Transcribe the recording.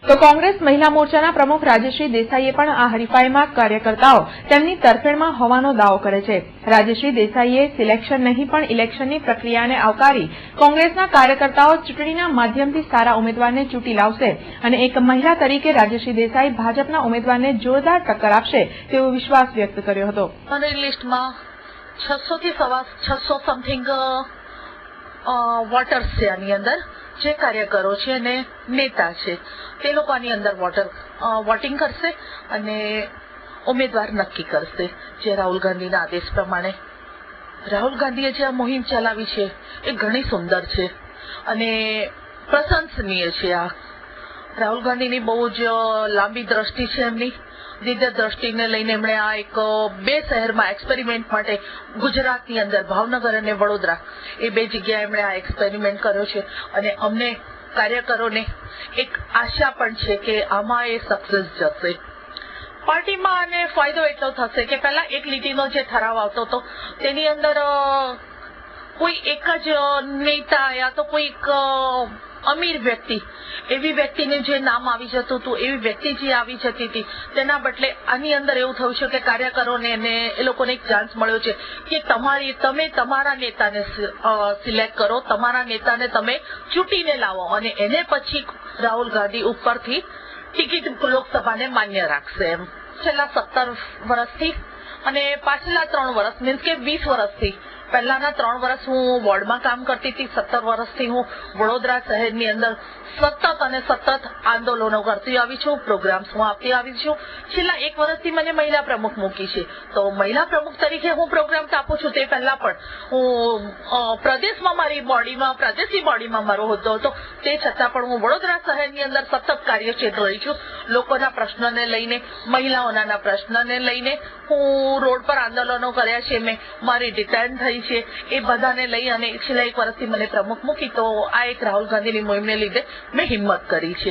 તો કોંગ્રેસ મહિલા મોરચાના પ્રમુખ રાજેશ્રી દેસાઈએ પણ આ હરીફાઈમાં કાર્યકર્તાઓ તેમની તરફેણમાં હોવાનો દાવો કરે છે। રાજેશ્રી દેસાઈએ સિલેક્શન નહીં પણ ઇલેક્શનની પ્રક્રિયાને આવકારી કોંગ્રેસના કાર્યકર્તાઓ ચૂંટણીના માધ્યમથી સારા ઉમેદવારને ચૂંટી લાવશે અને એક મહિલા તરીકે રાજેશ્રી દેસાઈ ભાજપના ઉમેદવારને જોરદાર ટક્કર આપશે તેવો વિશ્વાસ વ્યક્ત કર્યો હતો। લિસ્ટમાં 600 થી 650 સમથિંગ વોટર્સ છે। આની અંદર જે કાર્યકરો છે અને નેતા છે તે લોકો આની અંદર વોટિંગ કરશે અને ઉમેદવાર નક્કી કરશે। જે રાહુલ ગાંધીના આદેશ પ્રમાણે રાહુલ ગાંધીએ જે આ મુહિમ ચલાવી છે એ ઘણી સુંદર છે અને પ્રશંસનીય છે। આ રાહુલ ગાંધીની બહુ જ લાંબી દ્રષ્ટિ છે। એમની દીર્ઘ દ્રષ્ટિને લઈને એમણે આ એક 2 શહેરમાં એક્સપેરિમેન્ટ માટે ગુજરાતની અંદર ભાવનગર અને વડોદરા એ 2 જગ્યાએ એમણે આ એક્સપેરિમેન્ટ કર્યો છે અને અમને કાર્યકરોને એક આશા પણ છે કે આમાં એ સક્સેસ જશે। પાર્ટીમાં આને ફાયદો એટલો થશે કે પહેલા એક લીટીનો જે ઠરાવ આવતો હતો તેની અંદર કોઈ એક જ નેતા યા તો કોઈ અમીર વ્યક્તિ એવી વ્યક્તિને જે નામ આવી જતું હતું એવી વ્યક્તિ જે આવી જતી હતી તેના બદલે આની અંદર એવું થયું છે કે કાર્યકરોને એ લોકોને એક ચાન્સ મળ્યો છે કે તમે તમારા નેતાને સિલેક્ટ કરો, તમારા નેતાને તમે ચૂંટીને લાવો અને એને પછી રાહુલ ગાંધી ઉપરથી ટિકિટ લોકસભાને માન્ય રાખશે। એમ છેલ્લા 17 વર્ષથી અને પાછલા 3 વર્ષ મીન્સ કે 20 વર્ષથી પહેલાના 3 વર્ષ હું વોર્ડમાં કામ કરતી હતી। 17 વર્ષથી હું વડોદરા શહેરની અંદર સતત આંદોલનો કરતી આવી છું, પ્રોગ્રામ્સ હું આપતી આવી છું। છેલ્લા 1 વર્ષથી મને મહિલા પ્રમુખ મૂકી છે તો મહિલા પ્રમુખ તરીકે હું પ્રોગ્રામ્સ આપું છું। તે પહેલા પણ હું પ્રદેશમાં મારી બોડીમાં પ્રાદેશિક બોડીમાં મારો હોદ્દો હતો, તે છતાં પણ હું વડોદરા શહેરની અંદર સતત કાર્યશીલ રહી છું। લોકોના પ્રશ્નને લઈને, મહિલાઓના પ્રશ્નને લઈને હું રોડ પર આંદોલનો કર્યા છે। મેં મારી ડિટેન થઈ છે એ બધાને લઈ અને છેલ્લા 1 વર્ષથી મને પ્રમુખ મૂકી તો આ એક રાહુલ ગાંધીની મુહિમને લીધે મેં હિંમત કરી છે।